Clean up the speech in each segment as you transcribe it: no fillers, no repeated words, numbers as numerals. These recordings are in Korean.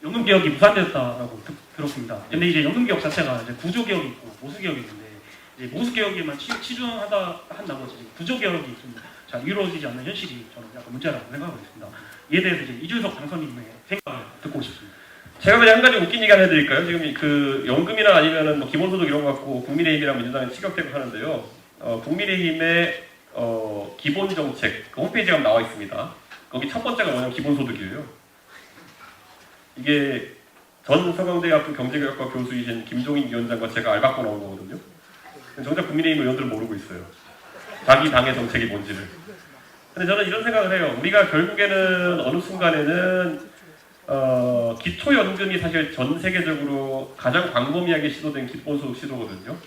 연금개혁이 무산되었다라고 들었습니다. 근데 이제 연금개혁 자체가 이제 구조개혁이 있고 모수개혁이 있는데 이제 모수개혁에만 치중하다 한 나머지 구조개혁이 좀 잘 이루어지지 않는 현실이 저는 약간 문제라고 생각하고 있습니다. 이에 대해서 이제 이준석 당선인의 생각을 듣고 싶습니다. 제가 그냥 한 가지 웃긴 얘기 하나 해드릴까요? 지금 그 연금이나 아니면은 뭐 기본소득 이런 거 갖고 국민의힘이랑 민주당이 치격대고 하는데요. 국민의힘의 기본정책 그 홈페이지가 나와 있습니다. 거기 첫 번째가 뭐냐면 기본소득이에요. 이게 전 서강대학교 경제교육과 교수이신 김종인 위원장과 제가 알바고 나온 거거든요. 정작 국민의힘 의원들은 모르고 있어요. 자기 당의 정책이 뭔지를. 근데 저는 이런 생각을 해요. 우리가 결국에는 어느 순간에는 기초연금이 사실 전 세계적으로 가장 광범위하게 시도된 기본소득 시도거든요.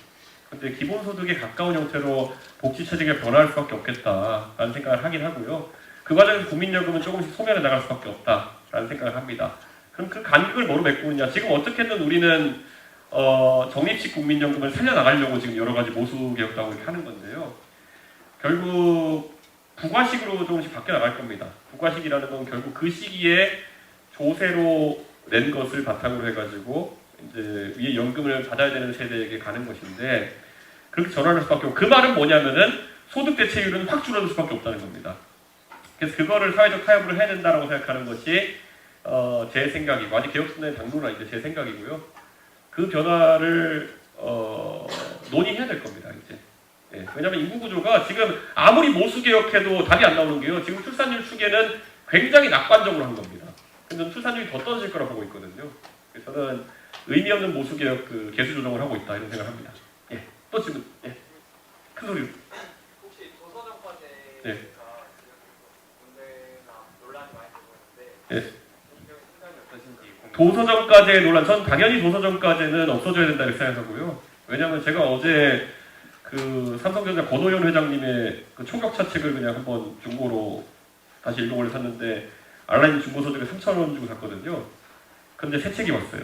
근데 기본소득에 가까운 형태로 복지체제가 변화할 수밖에 없겠다라는 생각을 하긴 하고요. 그 과정에서 국민연금은 조금씩 소멸해 나갈 수밖에 없다라는 생각을 합니다. 그럼 그 간극을 뭐로 메꾸느냐? 지금 어떻게든 우리는 적립식 국민연금을 살려나가려고 지금 여러 가지 모수개혁도 하고 이렇게 하는 건데요. 결국 부가식으로 조금씩 바뀌어 나갈 겁니다. 부가식이라는 건 결국 그 시기에 조세로 낸 것을 바탕으로 해가지고 이제 위에 연금을 받아야 되는 세대에게 가는 것인데 그렇게 전환할 수밖에 없고 그 말은 뭐냐면은 소득 대체율은 확 줄어들 수밖에 없다는 겁니다. 그래서 그거를 사회적 타협을 해야 된다라고 생각하는 것이 제 생각이고 아직 개혁신당의 당론은 아닌데 제 생각이고요. 그 변화를 논의해야 될 겁니다. 이제. 예, 왜냐하면 인구 구조가 지금 아무리 모수개혁해도 답이 안 나오는 게요. 지금 출산율 추계는 굉장히 낙관적으로 한 겁니다. 근데 출산율이 더 떨어질 거라고 보고 있거든요. 그래서 저는 의미 없는 모수개혁 그 개수 조정을 하고 있다 이런 생각을 합니다. 예, 또 질문. 예, 큰 소리로. 혹시 도서정과제가 예. 문제나 논란이 많이 되고 있는데 예. 생각이 어떠신지 도서정과제 논란, 전 당연히 도서정과제는 없어져야 된다 이렇게 생각하고요. 왜냐하면 제가 어제 그 삼성전자 권오현 회장님의 그 총격차 책을 그냥 한번 중고로 다시 읽어보려 샀는데 온라인 중고서적에 3,000원 주고 샀거든요. 근데 새 책이 왔어요.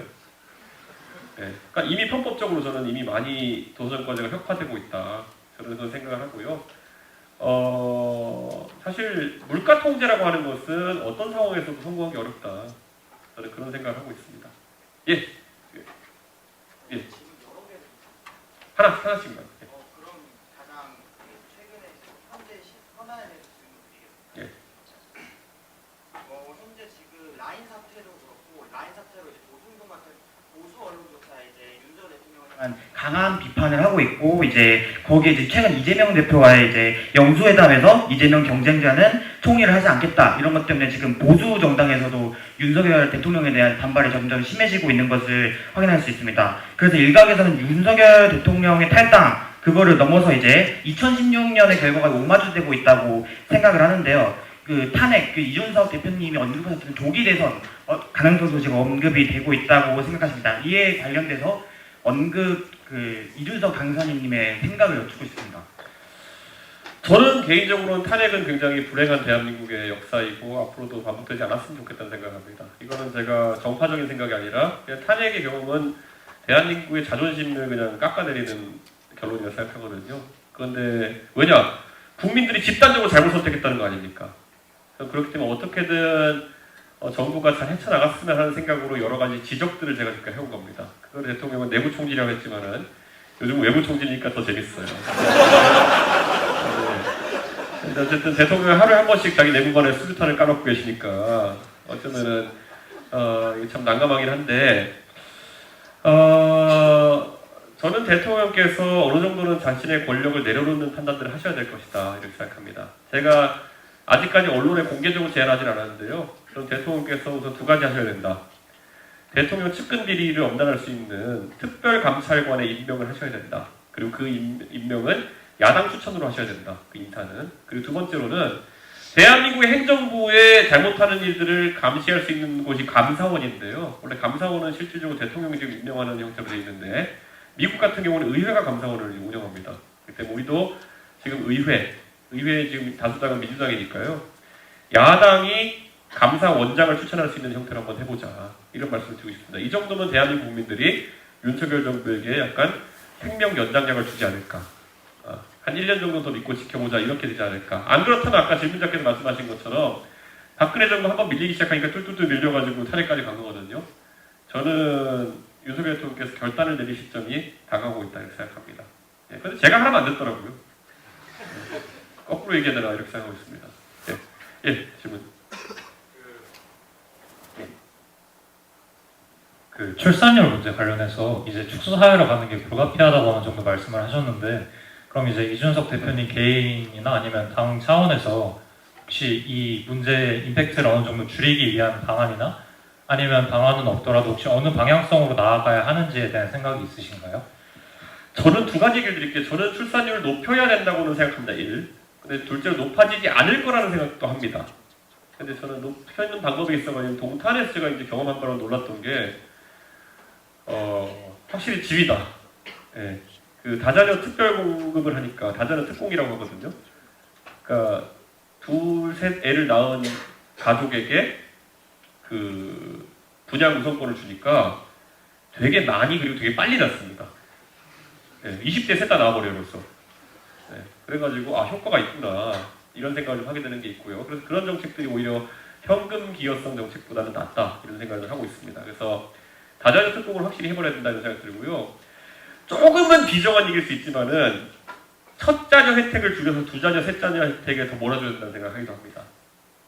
네. 그러니까 이미 편법적으로 저는 이미 많이 도서정과제가 혁파되고 있다. 저는 그런 생각을 하고요. 사실 물가 통제라고 하는 것은 어떤 상황에서도 성공하기 어렵다. 저는 그런 생각을 하고 있습니다. 예. 예. 지금 여러 개 하나씩만. 예. 그럼 가장 최근에 현재 현안에 대해서 질문드리겠습니다. 예. 현재 지금 라인 사태도 그렇고 라인 사태로 이제 보수 언론조차 이제 윤석열 대통령을 강한 비판을 하고 있고 이제 거기에 이제 최근 이재명 대표와의 이제 영수회담에서 이재명 경쟁자는 총리를 하지 않겠다 이런 것 때문에 지금 보수 정당에서도 윤석열 대통령에 대한 반발이 점점 심해지고 있는 것을 확인할 수 있습니다. 그래서 일각에서는 윤석열 대통령의 탈당 그거를 넘어서 이제 2016년의 결과가 오마주되고 있다고 생각을 하는데요. 그 탄핵, 그 이준석 대표님이 언급하셨던 조기 대선 가능성도 지금 언급이 되고 있다고 생각하십니다. 이에 관련돼서 그 이준석 당선인님의 생각을 여쭙고 싶습니다. 저는 개인적으로는 탄핵은 굉장히 불행한 대한민국의 역사이고 앞으로도 반복되지 않았으면 좋겠다는 생각을 합니다. 이거는 제가 정파적인 생각이 아니라 그냥 탄핵의 경험은 대한민국의 자존심을 그냥 깎아내리는 결론이라고 생각하거든요. 그런데 왜냐? 국민들이 집단적으로 잘못 선택했다는 거 아닙니까? 그렇기 때문에 어떻게든 정부가 잘 헤쳐나갔으면 하는 생각으로 여러 가지 지적들을 제가 지금 해온 겁니다. 그걸 대통령은 내부 총질이라고 했지만은 요즘 외부 총질이니까 더 재밌어요. 네. 어쨌든 대통령이 하루에 한 번씩 자기 내무반에 수류탄을 까놓고 계시니까 어쩌면은 이게 참 난감하긴 한데 저는 대통령께서 어느 정도는 자신의 권력을 내려놓는 판단들을 하셔야 될 것이다 이렇게 생각합니다. 제가 아직까지 언론에 공개적으로 제안하진 않았는데요. 저는 대통령께서 우선 두 가지 하셔야 된다. 대통령 측근 비리를 엄단할 수 있는 특별감찰관의 임명을 하셔야 된다. 그리고 그 임명은 야당 추천으로 하셔야 된다. 그 인사는. 그리고 두 번째로는 대한민국의 행정부의 잘못하는 일들을 감시할 수 있는 곳이 감사원인데요. 원래 감사원은 실질적으로 대통령이 지금 임명하는 형태로 되어 있는데 미국 같은 경우는 의회가 감사원을 운영합니다. 그렇기 때문에 우리도 지금 의회 지금 다수당은 민주당이니까요. 야당이 감사원장을 추천할 수 있는 형태로 한번 해보자. 이런 말씀을 드리고 싶습니다. 이 정도면 대한민국 국민들이 윤석열 정부에게 약간 생명 연장약을 주지 않을까. 한 1년 정도 더 믿고 지켜보자. 이렇게 되지 않을까. 안 그렇다면 아까 질문자께서 말씀하신 것처럼 박근혜 정부 한번 밀리기 시작하니까 뚫뚫뚫 밀려가지고 탄핵까지 간 거거든요. 저는 윤석열 대통령께서 결단을 내릴 시점이 다가오고 있다 이렇게 생각합니다. 예, 근데 제가 하면 안 됐더라고요. 예, 거꾸로 얘기하느라 이렇게 생각하고 있습니다. 예, 질문. 그 출산율 문제 관련해서 이제 축소사회로 가는 게 불가피하다고 하는 정도 말씀을 하셨는데, 그럼 이제 이준석 대표님 개인이나 아니면 당 차원에서 혹시 이 문제의 임팩트를 어느 정도 줄이기 위한 방안이나 아니면 방안은 없더라도 혹시 어느 방향성으로 나아가야 하는지에 대한 생각이 있으신가요? 저는 두 가지 얘기를 드릴게요. 저는 출산율을 높여야 된다고는 생각합니다. 1. 근데 둘째로 높아지지 않을 거라는 생각도 합니다. 근데 저는 높여있는 방법에 있어서 동탄에서 제가 이제 경험한 거라고 놀랐던 게 확실히 지위다. 예. 그 다자녀 특별 공급을 하니까 다자녀 특공이라고 하거든요. 그러니까 둘, 셋 애를 낳은 가족에게 그 분양 우선권을 주니까 되게 많이 그리고 되게 빨리 낳습니다. 예, 20대 셋 다 나와버려요 벌써. 예, 그래가지고 아 효과가 있구나 이런 생각을 좀 하게 되는 게 있고요. 그래서 그런 정책들이 오히려 현금 기여성 정책보다는 낫다 이런 생각을 하고 있습니다. 그래서 다자녀 특공을 확실히 해버려야 된다는 생각이 들고요. 조금은 비정한 얘기일 수 있지만은 첫 자녀 혜택을 줄여서 두 자녀, 셋 자녀 혜택에 더 몰아줘야 된다는 생각을 하기도 합니다.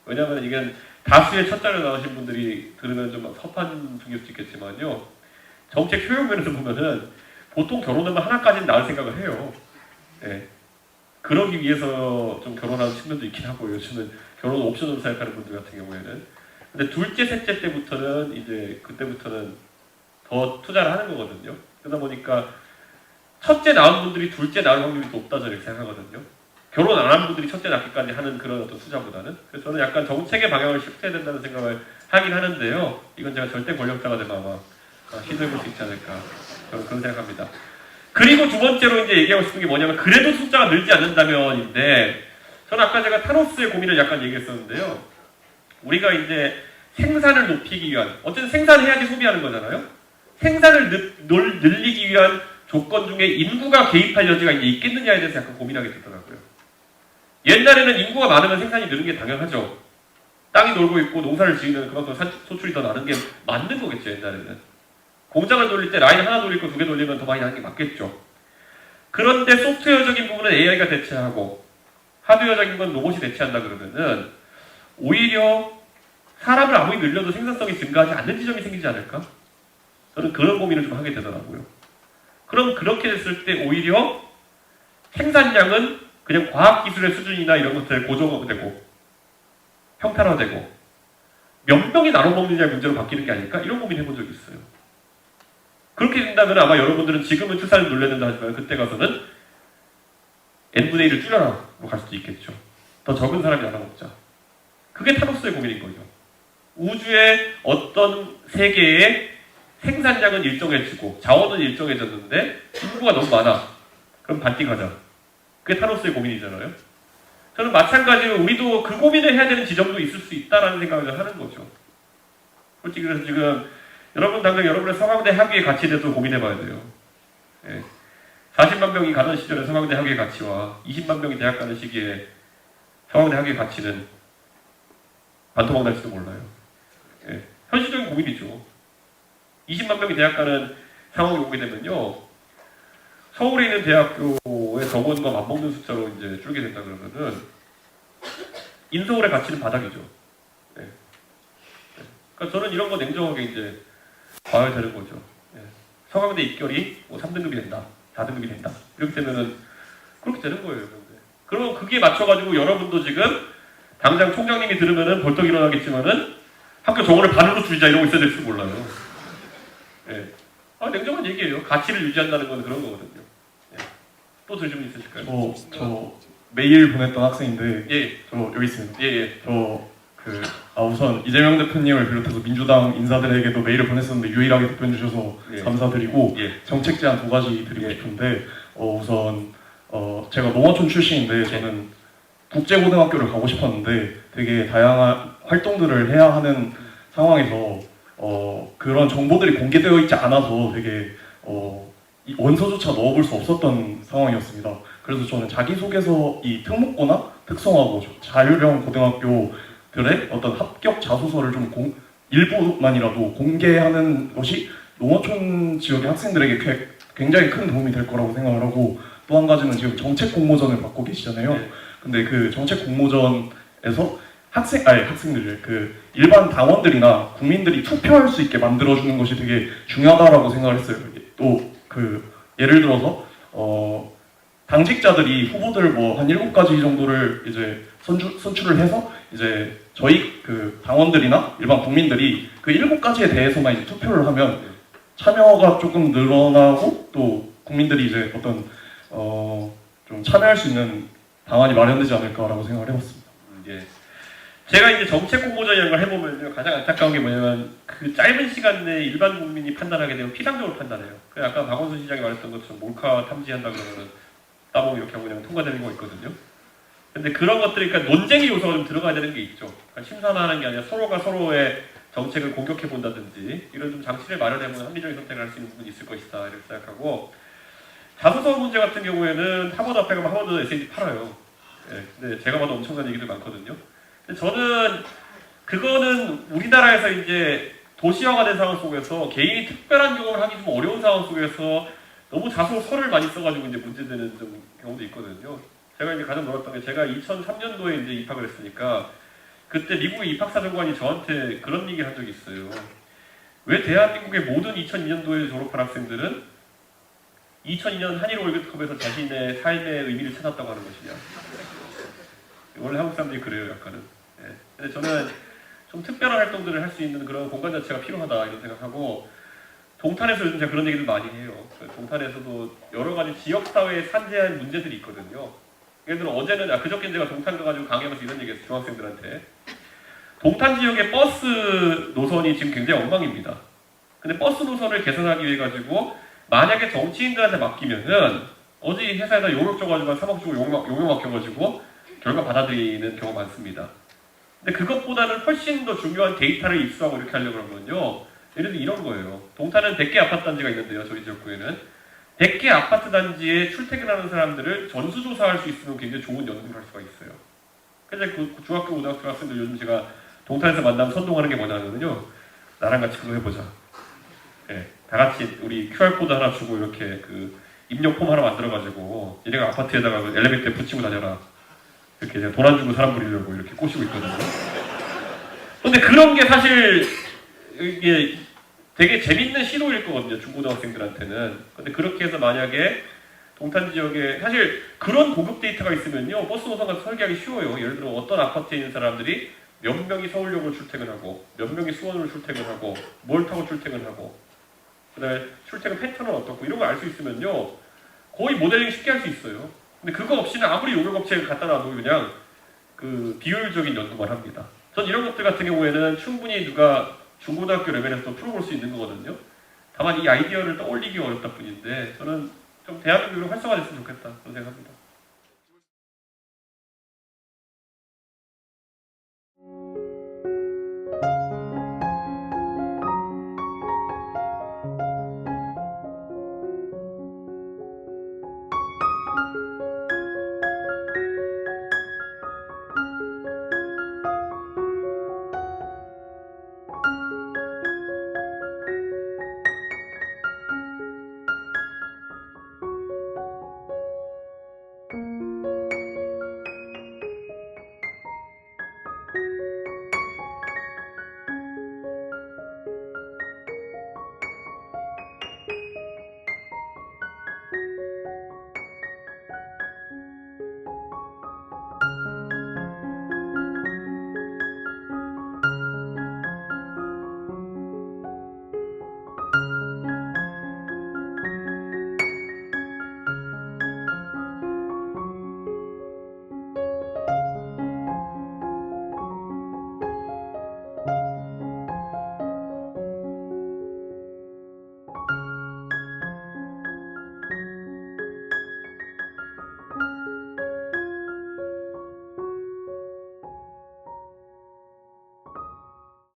왜냐하면 이게 다수의 첫 자녀 나오신 분들이 들으면 좀 섭한 중일 수 있겠지만요. 정책 효용 면에서 보면은 보통 결혼하면 하나까지는 낳을 생각을 해요. 예. 그러기 위해서 좀 결혼하는 측면도 있긴 하고 요즘은 결혼 옵션으로 생각하는 분들 같은 경우에는 근데 둘째, 셋째 때부터는 이제 그때부터는 더 투자를 하는 거거든요. 그러다 보니까 첫째 낳은 분들이 둘째 낳을 확률이 높다 저는 이렇게 생각하거든요. 결혼 안 한 분들이 첫째 낳기까지 하는 그런 어떤 투자보다는. 그래서 저는 약간 정책의 방향을 시ft해야 된다는 생각을 하긴 하는데요. 이건 제가 절대 권력자가 되면 아마 시도해볼 수 있지 않을까. 저는 그런 생각합니다. 그리고 두 번째로 이제 얘기하고 싶은 게 뭐냐면 그래도 숫자가 늘지 않는다면인데 저는 아까 제가 타노스의 고민을 약간 얘기했었는데요. 우리가 이제 생산을 높이기 위한 어쨌든 생산해야지 소비하는 거잖아요. 생산을 늘리기 위한 조건 중에 인구가 개입할 여지가 이제 있겠느냐에 대해서 약간 고민하게 되더라고요. 옛날에는 인구가 많으면 생산이 느는 게 당연하죠. 땅이 놀고 있고 농사를 지으면 그만큼 소출이 더 나는 게 맞는 거겠죠. 옛날에는. 공장을 돌릴 때 라인 하나 돌릴 거 두 개 돌리면 더 많이 나는 게 맞겠죠. 그런데 소프트웨어적인 부분은 AI가 대체하고 하드웨어적인 건 로봇이 대체한다 그러면은 오히려 사람을 아무리 늘려도 생산성이 증가하지 않는 지점이 생기지 않을까? 저는 그런 고민을 좀 하게 되더라고요. 그럼 그렇게 됐을 때 오히려 생산량은 그냥 과학기술의 수준이나 이런 것들 고정되고 평탄화되고 몇 명이 나눠 먹느냐의 문제로 바뀌는 게 아닐까? 이런 고민 해본 적이 있어요. 그렇게 된다면 아마 여러분들은 지금은 출산을 놀랬는다 하지만 그때 가서는 n분의 1을 줄여라로 갈 수도 있겠죠. 더 적은 사람이 나눠 먹자. 그게 타노스의 고민인 거죠. 우주의 어떤 세계의 생산량은 일정해지고 자원은 일정해졌는데 인구가 너무 많아. 그럼 반띵 하자. 그게 타노스의 고민이잖아요. 저는 마찬가지로 우리도 그 고민을 해야 되는 지점도 있을 수 있다라는 생각을 하는 거죠. 솔직히 그래서 지금 여러분 당장 여러분의 서강대 학위의 가치에 대해서 고민해봐야 돼요. 예. 40만 명이 가던 시절에 서강대 학위의 가치와 20만 명이 대학 가는 시기에 서강대 학위의 가치는 반토막 날지도 몰라요. 예. 현실적인 고민이죠. 20만 명이 대학 가는 상황이 오게 되면요. 서울에 있는 대학교의 정원과 맞먹는 숫자로 이제 줄게 된다 그러면은 인서울의 가치는 바닥이죠. 예. 그러니까 저는 이런 거 냉정하게 이제 봐야 되는 거죠. 예. 서강대 입결이 뭐 3등급이 된다, 4등급이 된다. 이렇게 되면은 그렇게 되는 거예요. 그러면 그게 맞춰가지고 여러분도 지금 당장 총장님이 들으면은 벌떡 일어나겠지만은 학교 정원을 반으로 줄이자 이러고 있어야 될지 몰라요. 예. 냉정한 얘기예요. 가치를 유지한다는 건 그런 거거든요. 예. 또 질문 있으실까요? 저 메일 보냈던 학생인데 예. 저 여기 있습니다. 예. 우선 이재명 대표님을 비롯해서 민주당 인사들에게도 메일을 보냈었는데 유일하게 답변 주셔서 예. 감사드리고 예. 정책 제안 두 가지 드리고 예. 싶은데 우선 제가 농어촌 출신인데 저는 국제고등학교를 가고 싶었는데 되게 다양한 활동들을 해야 하는 상황에서 그런 정보들이 공개되어 있지 않아서 되게 이 원서조차 넣어볼 수 없었던 상황이었습니다. 그래서 저는 자기소개서 이 특목고나 특성화고 자율형 고등학교들의 어떤 합격 자소서를 좀 일부만이라도 공개하는 것이 농어촌 지역의 학생들에게 굉장히 큰 도움이 될 거라고 생각을 하고, 또 한 가지는 지금 정책 공모전을 받고 계시잖아요. 네. 근데 그 정책 공모전에서 학생들, 그 일반 당원들이나 국민들이 투표할 수 있게 만들어주는 것이 되게 중요하다라고 생각을 했어요. 또 그 예를 들어서 당직자들이 후보들 뭐 한 7가지 정도를 이제 선출을 해서 이제 저희 그 당원들이나 일반 국민들이 그 7가지에 대해서만 이제 투표를 하면 참여가 조금 늘어나고, 또 국민들이 이제 어떤 좀 참여할 수 있는 방안이 마련되지 않을까라고 생각을 해봤습니다. 예. 제가 이제 정책 공모전이라는 걸 해보면 가장 안타까운 게 뭐냐면 그 짧은 시간 내에 일반 국민이 판단하게 되면 피상적으로 판단해요. 그 아까 박원순 시장이 말했던 것처럼 몰카 탐지한다 그러면은 따봉 이렇게 하고 그냥 통과되는 경우가 있거든요. 근데 그런 것들이 그러니까 논쟁의 요소가 좀 들어가야 되는 게 있죠. 그러니까 심사만 하는 게 아니라 서로가 서로의 정책을 공격해 본다든지 이런 좀 장치를 마련해보면 합리적인 선택을 할 수 있는 부분이 있을 것이다 이렇게 생각하고, 자소서 문제 같은 경우에는 하버드 앞에 가면 하버드 에세이 팔아요. 예, 근데 제가 봐도 엄청난 얘기들 많거든요. 근데 저는 그거는 우리나라에서 이제 도시화가 된 상황 속에서 개인이 특별한 경험을 하기 좀 어려운 상황 속에서 너무 자소서를 많이 써가지고 이제 문제되는 좀 경우도 있거든요. 제가 이제 가장 놀랐던 게, 제가 2003년도에 이제 입학을 했으니까 그때 미국의 입학사정관이 저한테 그런 얘기를 한 적이 있어요. 왜 대한민국의 모든 2002년도에 졸업한 학생들은 2002년 한일 월드컵에서 자신의 삶의 의미를 찾았다고 하는 것이냐. 원래 한국 사람들이 그래요, 약간은. 예. 근데 저는 좀 특별한 활동들을 할 수 있는 그런 공간 자체가 필요하다 이런 생각하고, 동탄에서 요즘 제가 그런 얘기를 많이 해요. 동탄에서도 여러 가지 지역사회에 산재한 문제들이 있거든요. 예를 들어 어제는, 그저께 제가 동탄 가가지고 강의하면서 이런 얘기했어요, 중학생들한테. 동탄 지역의 버스 노선이 지금 굉장히 엉망입니다. 근데 버스 노선을 개선하기 위해 가지고 만약에 정치인들한테 맡기면은 어제 회사에다 욕을 줘가지고 3억 주고 용역 맡겨가지고 결과 받아들이는 경우가 많습니다. 근데 그것보다는 훨씬 더 중요한 데이터를 입수하고 이렇게 하려고 그러면요, 예를 들어 이런 거예요. 동탄은 100개 아파트 단지가 있는데요, 저희 지역구에는 100개 아파트 단지에 출퇴근하는 사람들을 전수조사할 수 있으면 굉장히 좋은 연구를 할 수가 있어요. 그래서 그 중학교, 고등학교 학생들 요즘 제가 동탄에서 만나면 선동하는 게 뭐냐면요, 나랑 같이 그거 해보자. 예, 다 같이 우리 QR코드 하나 주고 이렇게 그 입력 폼 하나 만들어가지고 얘네가 아파트에다가 엘리베이터에 붙이고 다녀라. 이렇게 제가 돈 안 주고 사람 부리려고 이렇게 꼬시고 있거든요. 근데 그런 게 사실 이게 되게 재밌는 시도일 거거든요, 중고등학생들한테는. 근데 그렇게 해서 만약에 동탄 지역에 사실 그런 고급 데이터가 있으면요, 버스 노선 같은 설계하기 쉬워요. 예를 들어 어떤 아파트에 있는 사람들이 몇 명이 서울역으로 출퇴근하고 몇 명이 수원으로 출퇴근하고 뭘 타고 출퇴근하고 그다음에 출퇴근 패턴은 어떻고 이런 걸 알 수 있으면요, 거의 모델링 쉽게 할 수 있어요. 근데 그거 없이는 아무리 용역업체를 갖다 놔도 그냥 그 비효율적인 연구만 합니다. 전 이런 것들 같은 경우에는 충분히 누가 중고등학교 레벨에서도 풀어볼 수 있는 거거든요. 다만 이 아이디어를 떠올리기 어렵다 뿐인데, 저는 좀 대한민국으로 활성화됐으면 좋겠다 그런 생각합니다.